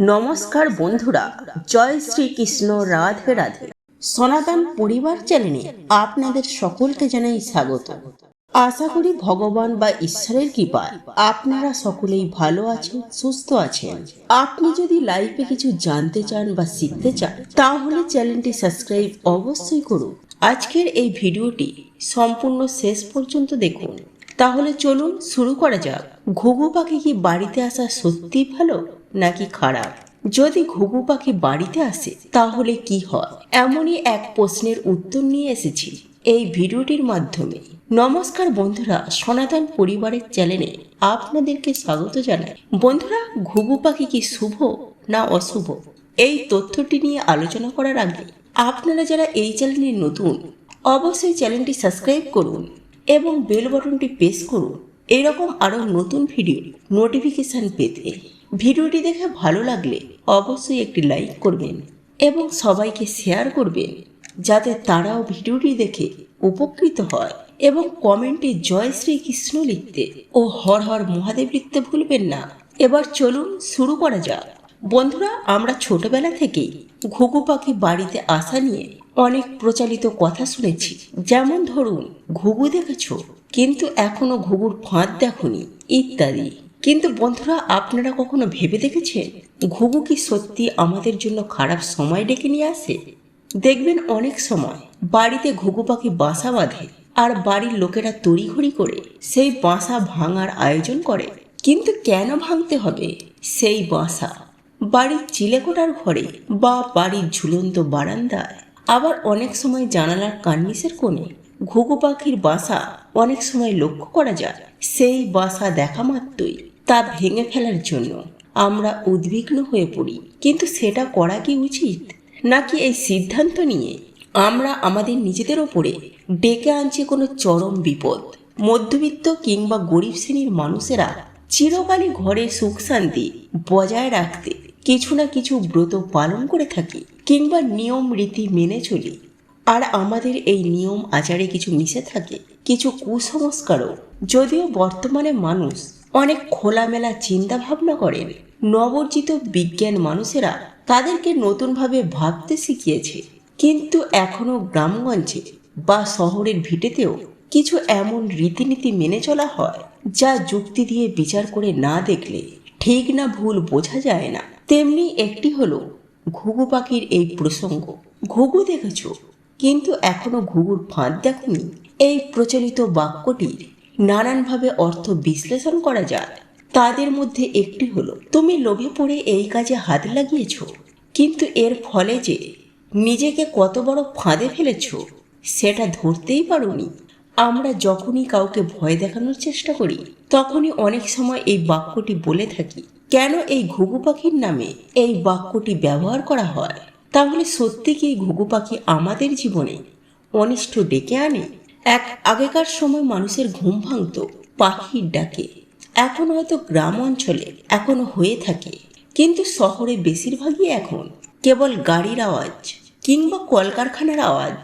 নমস্কার বন্ধুরা, জয় শ্রীকৃষ্ণ, রাধে রাধে। সনাতন পরিবার চ্যানেলে আপনাদের সকলকে জানাই স্বাগত। আশা করি ভগবান বা ঈশ্বরের কৃপায় আপনারা সকলেই ভালো আছেন, সুস্থ আছেন। আপনি যদি লাইফে কিছু জানতে চান বা শিখতে চান তাহলে চ্যানেলটি সাবস্ক্রাইব অবশ্যই করুন। আজকের এই ভিডিওটি সম্পূর্ণ শেষ পর্যন্ত দেখুন। তাহলে চলুন শুরু করা যাক। ঘুঘু পাখি কি বাড়িতে আসা সত্যি ভালো নাকি খারাপ? যদি ঘুঘু পাখি বাড়িতে আসে তাহলে কি হয়? এমনই এক প্রশ্নের উত্তর নিয়ে এসেছি এই ভিডিওটির মাধ্যমে। নমস্কার বন্ধুরা, সনাতন পরিবারের চ্যানেলে আপনাদেরকে স্বাগত জানাই। বন্ধুরা, ঘুঘু পাখি কি শুভ না অশুভ, এই তথ্যটি নিয়ে আলোচনা করার আগে আপনারা যারা এই চ্যানেলে নতুন অবশ্যই চ্যানেলটি সাবস্ক্রাইব করুন এবং বেল বাটনটি প্রেস করুন এরকম আরও নতুন ভিডিও নোটিফিকেশান পেতে। ভিডিওটি দেখে ভালো লাগলে অবশ্যই একটি লাইক করবেন এবং সবাইকে শেয়ার করবেন যাতে তারাও ভিডিওটি দেখে উপকৃত হয়। এবং কমেন্টে জয় শ্রীকৃষ্ণ লিখতে ও হর হর মহাদেব লিখতে ভুলবেন না। এবার চলুন শুরু করা যাক। বন্ধুরা, আমরা ছোটবেলা থেকেই ঘুঘু পাখি বাড়িতে আসা নিয়ে অনেক প্রচলিত কথা শুনেছি। যেমন ধরুন, ঘুঘু দেখেছো কিন্তু এখনো ঘুঘুর ফাঁদ দেখোনি ইত্যাদি। কিন্তু বন্ধুরা, আপনারা কখনো ভেবে দেখেছেন ঘুঘু কি সত্যি আমাদের জন্য খারাপ সময় ডেকে নিয়ে আসে? দেখবেন অনেক সময় বাড়িতে ঘুঘু পাখি বাসা বাঁধে আর বাড়ির লোকেরা তড়িঘড়ি করে সেই বাসা ভাঙার আয়োজন করে। কিন্তু কেন ভাঙতে হবে সেই বাসা? বাড়ির চিলেকোঠার ঘরে বা বাড়ির ঝুলন্ত বারান্দায়, আবার অনেক সময় জানালার কার্নিসের কোণে ঘুঘু পাখির বাসা অনেক সময় লক্ষ্য করা যায়। সেই বাসা দেখা মাত্রই তা ভেঙে ফেলার জন্য আমরা উদ্বিগ্ন হয়ে পড়ি। কিন্তু সেটা করা কি উচিত, নাকি এই সিদ্ধান্ত নিয়ে আমরা আমাদের নিজেদের ওপরে ডেকে আনছি কোনো চরম বিপদ? মধ্যবিত্ত কিংবা গরিব শ্রেণীর মানুষেরা চিরকালই ঘরে সুখ শান্তি বজায় রাখতে কিছু না কিছু ব্রত পালন করে থাকি কিংবা নিয়ম রীতি মেনে চলি। আর আমাদের এই নিয়ম আচারে কিছু মিশে থাকে কিছু কুসংস্কারও। যদিও বর্তমানে মানুষ অনেক খোলামেলা চিন্তা ভাবনা করেন, নবর্জিত বিজ্ঞান মানুষেরা তাদেরকে নতুনভাবে ভাবতে শিখিয়েছে, কিন্তু এখনো গ্রামগঞ্জে বা শহরের ভিটেতেও কিছু এমন রীতিনীতি মেনে চলা হয় যা যুক্তি দিয়ে বিচার করে না দেখলে ঠিক না ভুল বোঝা যায় না। তেমনি একটি হলো ঘুঘু পাখির এই প্রসঙ্গ। ঘুঘু দেখেছ কিন্তু এখনো ঘুঘুর ফাঁদ দেখনি, এই প্রচলিত বাক্যটির নানানভাবে অর্থ বিশ্লেষণ করা যায়। তাদের মধ্যে একটি হলো, তুমি লোভে পড়ে এই কাজে হাত লাগিয়েছ, কিন্তু এর ফলে যে নিজেকে কত বড় ফাঁদে ফেলেছ সেটা ধরতেই পারোনি। আমরা যখনই কাউকে ভয় দেখানোর চেষ্টা করি তখনই অনেক সময় এই বাক্যটি বলে থাকি। কেন এই ঘুঘু পাখির নামে এই বাক্যটি ব্যবহার করা হয়? তাহলে সত্যি কি ঘুঘু পাখি আমাদের জীবনে অনিষ্ট ডেকে আনে? আগেকার সময় মানুষের ঘুম ভাঙত পাখির ডাকে। এখন হয়তো গ্রাম অঞ্চলে এখনো হয়ে থাকে, কিন্তু শহরে বেশিরভাগই এখন কেবল গাড়ির আওয়াজ কিংবা কলকারখানার আওয়াজ।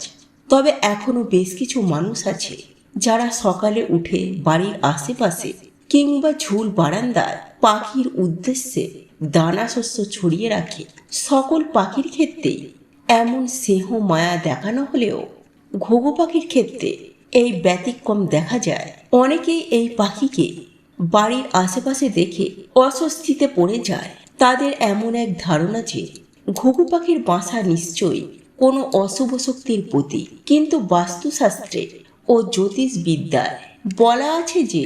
তবে এখনো বেশ কিছু মানুষ আছে যারা সকালে উঠে বাড়ির আশেপাশে কিংবা ঝুল বারান্দায় পাখির উদ্দেশ্যে দানা শস্য ছড়িয়ে রাখে। সকল পাখির ক্ষেত্রেই এমন স্নেহ মায়া দেখানো হলেও ঘুঘু পাখির ক্ষেত্রে এই ব্যতিক্রম দেখা যায়। অনেকেই এই পাখিকে বাড়ির আশেপাশে দেখে অস্বস্তিতে পড়ে যায়। তাদের এমন এক ধারণা যে ঘুঘু পাখির বাসা নিশ্চয়ই কোনো অশুভ শক্তির প্রতীক। কিন্তু বাস্তুশাস্ত্রে ও জ্যোতিষবিদ্যায় বলা আছে যে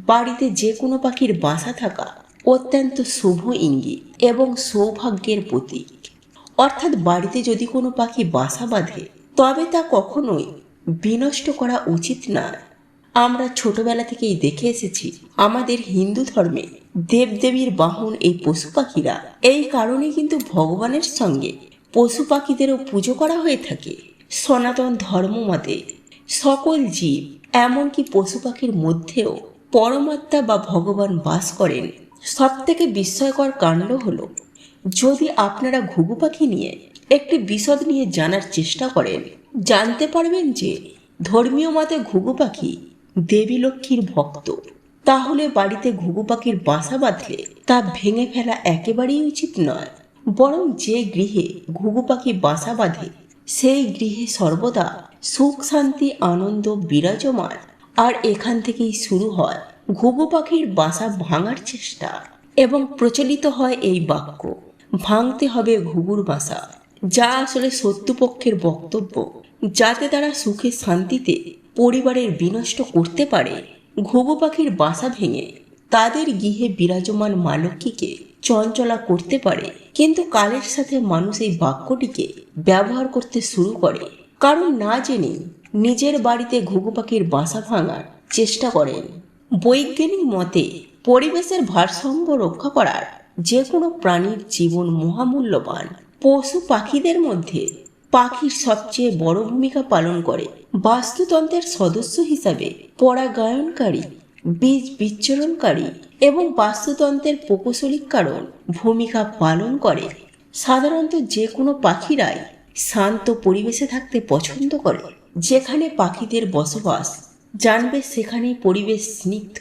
বাড়িতে যে কোনো পাখির বাসা থাকা অত্যন্ত শুভ ইঙ্গিত এবং সৌভাগ্যের প্রতীক। অর্থাৎ বাড়িতে যদি কোনো পাখি বাসা বাঁধে তবে তা কখনোই বিনষ্ট করা উচিত নয়। আমরা ছোটবেলা থেকেই দেখে এসেছি আমাদের হিন্দু ধর্মে দেবদেবীর বাহন এই পশু পাখিরা। এই কারণে কিন্তু ভগবানের সঙ্গে পশু পাখিদেরও পুজো করা হয়ে থাকে। সনাতন ধর্ম মতে সকল জীব এমনকি পশু পাখির মধ্যেও পরমাত্মা বা ভগবান বাস করেন। সব থেকে বিস্ময়কর কাণ্ড হলো, যদি আপনারা ঘুঘু পাখি নিয়ে একটি বিশদ নিয়ে জানার চেষ্টা করেন জানতে পারবেন যে ধর্মীয় মতে ঘুঘু পাখি দেবী লক্ষ্মীর ভক্ত। তাহলে বাড়িতে ঘুঘু পাখির বাসা বাঁধলে তা ভেঙে ফেলা একেবারেই উচিত নয়। বরং যে গৃহে ঘুঘু পাখি বাসা বাঁধে সেই গৃহে সর্বদা সুখ শান্তি আনন্দ বিরাজমান। আর এখান থেকেই শুরু হয় ঘুঘু পাখির বাসা ভাঙার চেষ্টা, এবং প্রচলিত হয় এই বাক্য, ভাঙতে হবে ঘুঘুর বাসা, যা আসলে শত্রুপক্ষের বক্তব্য, যাতে তারা সুখে শান্তিতে পরিবারের বিনষ্ট করতে পারে। ঘুঘু পাখির বাসা ভেঙে তাদের গৃহে বিরাজমান মা লক্ষ্মীকে চঞ্চলা করতে পারে। কিন্তু কালের সাথে মানুষ এই বাক্যটিকে ব্যবহার করতে শুরু করে, কারণ না জেনে নিজের বাড়িতে ঘুঘু পাখির বাসা ভাঙার চেষ্টা করেন। বৈজ্ঞানিক মতে পরিবেশের ভারসাম্য রক্ষা করার যে কোনো প্রাণীর জীবন মহামূল্যবান। পশু পাখিদের মধ্যে পাখির সবচেয়ে বড় ভূমিকা পালন করে। বাস্তুতন্ত্রের সদস্য হিসাবে পরাগায়নকারী, বীজ বিচ্ছুরণকারী এবং বাস্তুতন্ত্রের প্রকৌশলিক কারণ ভূমিকা পালন করে। সাধারণত যে কোনো পাখিরাই শান্ত পরিবেশে থাকতে পছন্দ করে। যেখানে পাখিদের বসবাস জানবে সেখানেই পরিবেশ স্নিগ্ধ,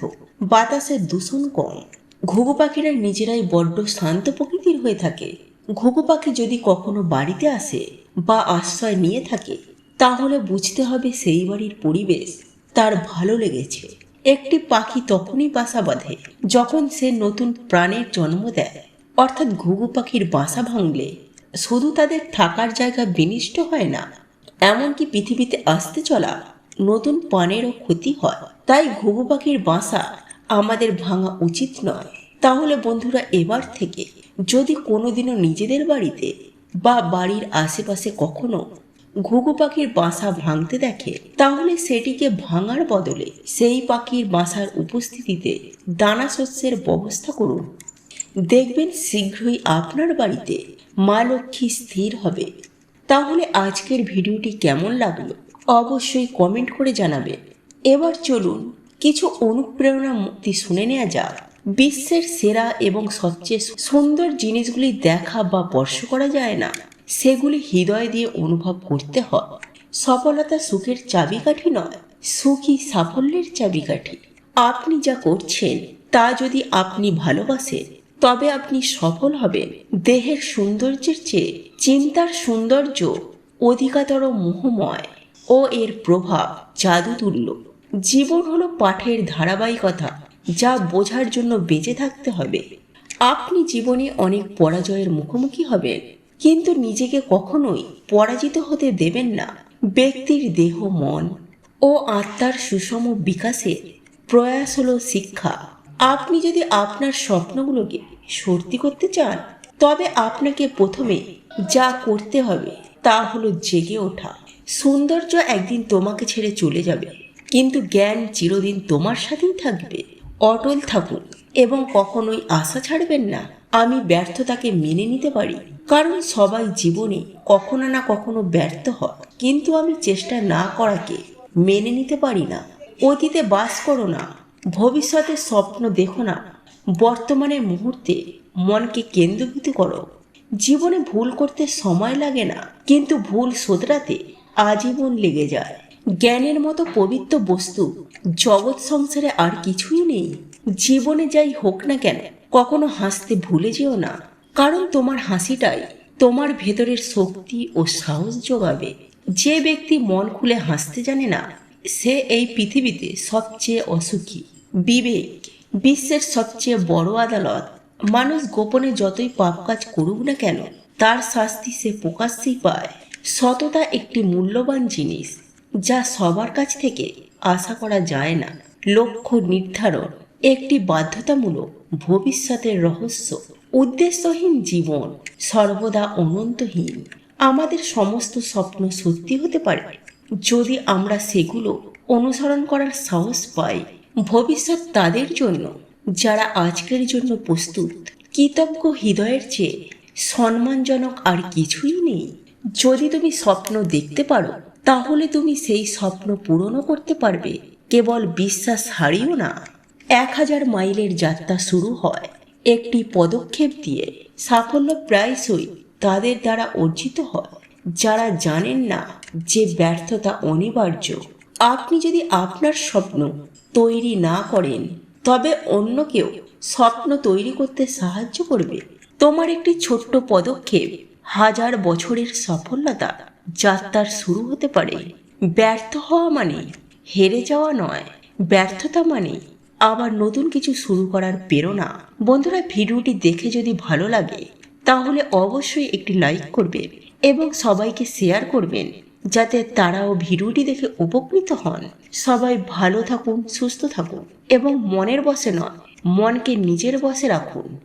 বাতাসের দূষণ কম। ঘুঘু পাখিরা নিজেরাই বড্ড শান্ত প্রকৃতির হয়ে থাকে। ঘুঘু পাখি যদি কখনো বাড়িতে আসে বা আশ্রয় নিয়ে থাকে, তাহলে বুঝতে হবে সেই বাড়ির পরিবেশ তার ভালো লেগেছে। একটি পাখি তখনই বাসা বাঁধে যখন সে নতুন প্রাণের জন্ম দেয়। অর্থাৎ ঘুঘু পাখির বাসা ভাঙলে শুধু তাদের থাকার জায়গা বিনষ্ট হয় না, এমনকি পৃথিবীতে আসতে চলা নতুন প্রাণেরও ক্ষতি হয়। তাই ঘুঘু পাখির বাসা আমাদের ভাঙা উচিত নয়। তাহলে বন্ধুরা, এবার থেকে যদি কোনোদিনও নিজেদের বাড়িতে বা বাড়ির আশেপাশে কখনো ঘুঘু পাখির বাসা ভাঙতে দেখে, তাহলে সেটিকে ভাঙার বদলে সেই পাখির বাসার উপস্থিতিতে দানা শস্যের ব্যবস্থা করুন। দেখবেন শীঘ্রই আপনার বাড়িতে মা লক্ষ্মী স্থির হবে। তাহলে আজকের ভিডিওটি কেমন লাগলো অবশ্যই কমেন্ট করে জানাবেন। এবার চলুন কিছু অনুপ্রেরণা মুক্তি শুনে নেওয়া যাক। বিশ্বের সেরা এবং সবচেয়ে সুন্দর জিনিসগুলি দেখা বা স্পর্শ করা যায় না, সেগুলি হৃদয় দিয়ে অনুভব করতে হয়। সফলতা সুখের চাবিকাঠি নয়, সুখী সাফল্যের চাবিকাঠি। আপনি যা করছেন তা যদি আপনি ভালোবাসেন, তবে আপনি সফল হবেন। দেহের সৌন্দর্যের চেয়ে চিন্তার সৌন্দর্য অধিকতর মোহময় ও এর প্রভাব জাদুতুল্য। জীবন হলো পাঠের ধারাবাহিকতা, যা বোঝার জন্য বেঁচে থাকতে হবে। আপনি জীবনে অনেক পরাজয়ের মুখোমুখি হবেন, কিন্তু নিজেকে কখনোই পরাজিত হতে দেবেন না। ব্যক্তির দেহ, মন ও আত্মার সুষম বিকাশের প্রয়াস হলো শিক্ষা। আপনি যদি আপনার স্বপ্নগুলোকে সত্যি করতে চান, তবে আপনাকে প্রথমে যা করতে হবে তা হলো জেগে ওঠা। সৌন্দর্য একদিন তোমাকে ছেড়ে চলে যাবে, কিন্তু জ্ঞান চিরদিন তোমার সাথেই থাকবে। অটল থাকুন এবং কখনোই আশা ছাড়বেন না। আমি ব্যর্থতাকে মেনে নিতে পারি, কারণ সবাই জীবনে কখনো না কখনো ব্যর্থ হয়, কিন্তু আমি চেষ্টা না করাকে মেনে নিতে পারি না। অতীতে বাস করো না, ভবিষ্যতের স্বপ্ন দেখো না, বর্তমানের মুহূর্তে মনকে কেন্দ্রীভূত করো। জীবনে ভুল করতে সময় লাগে না, কিন্তু ভুল শোধরাতে আজীবন লেগে যায়। জ্ঞানের মতো পবিত্র বস্তু জগৎ সংসারে আর কিছুই নেই। জীবনে যাই হোক না কেন, কখনো হাসতে ভুলে যেও না, কারণ তোমার হাসিটাই তোমার ভেতরের শক্তি ও সাহস যোগাবে। যে ব্যক্তি মন খুলে হাসতে জানে না, সে এই পৃথিবীতে সবচেয়ে অসুখী। বিবেক বিশ্বের সবচেয়ে বড় আদালত। মানুষ গোপনে যতই পাপ কাজ করুক না কেন, তার শাস্তি সে প্রকাশ্যেই পায়। সততা একটি মূল্যবান জিনিস, যা সবার কাছ থেকে আশা করা যায় না। লক্ষ্য নির্ধারণ একটি বাধ্যতামূলক ভবিষ্যতের রহস্য। উদ্দেশ্যহীন জীবন সর্বদা অনন্তহীন। আমাদের সমস্ত স্বপ্ন সত্যি হতে পারে যদি আমরা সেগুলো অনুসরণ করার সাহস পাই। ভবিষ্যৎ তাদের জন্য যারা আজকের জন্য প্রস্তুত। কৃতজ্ঞ হৃদয়ের চেয়ে সম্মানজনক আর কিছুই নেই। যদি তুমি স্বপ্ন দেখতে পারো, তাহলে তুমি সেই স্বপ্ন পূরণও করতে পারবে। কেবল বিশ্বাস হারিও না। 1000 মাইলের যাত্রা শুরু হয় একটি পদক্ষেপ দিয়ে। সাফল্য প্রায়শই তাদের দ্বারা অর্জিত হয় যারা জানেন না যে ব্যর্থতা অনিবার্য। আপনি যদি আপনার স্বপ্ন তৈরি না করেন, তবে অন্য কেউ স্বপ্ন তৈরি করতে সাহায্য করবে। তোমার একটি ছোট্ট পদক্ষেপ হাজার বছরের সফলতা যাত্রার শুরু হতে পারে। ব্যর্থ হওয়া মানে হেরে যাওয়া নয়, ব্যর্থতা মানে আবার নতুন কিছু শুরু করার প্রেরণা। বন্ধুরা, ভিডিওটি দেখে যদি ভালো লাগে তাহলে অবশ্যই একটি লাইক করবেন এবং সবাইকে শেয়ার করবেন, যাতে তারাও ভিডিওটি দেখে উপকৃত হন। সবাই ভালো থাকুন, সুস্থ থাকুন এবং মনের বশে নয়, মনকে নিজের বশে রাখুন।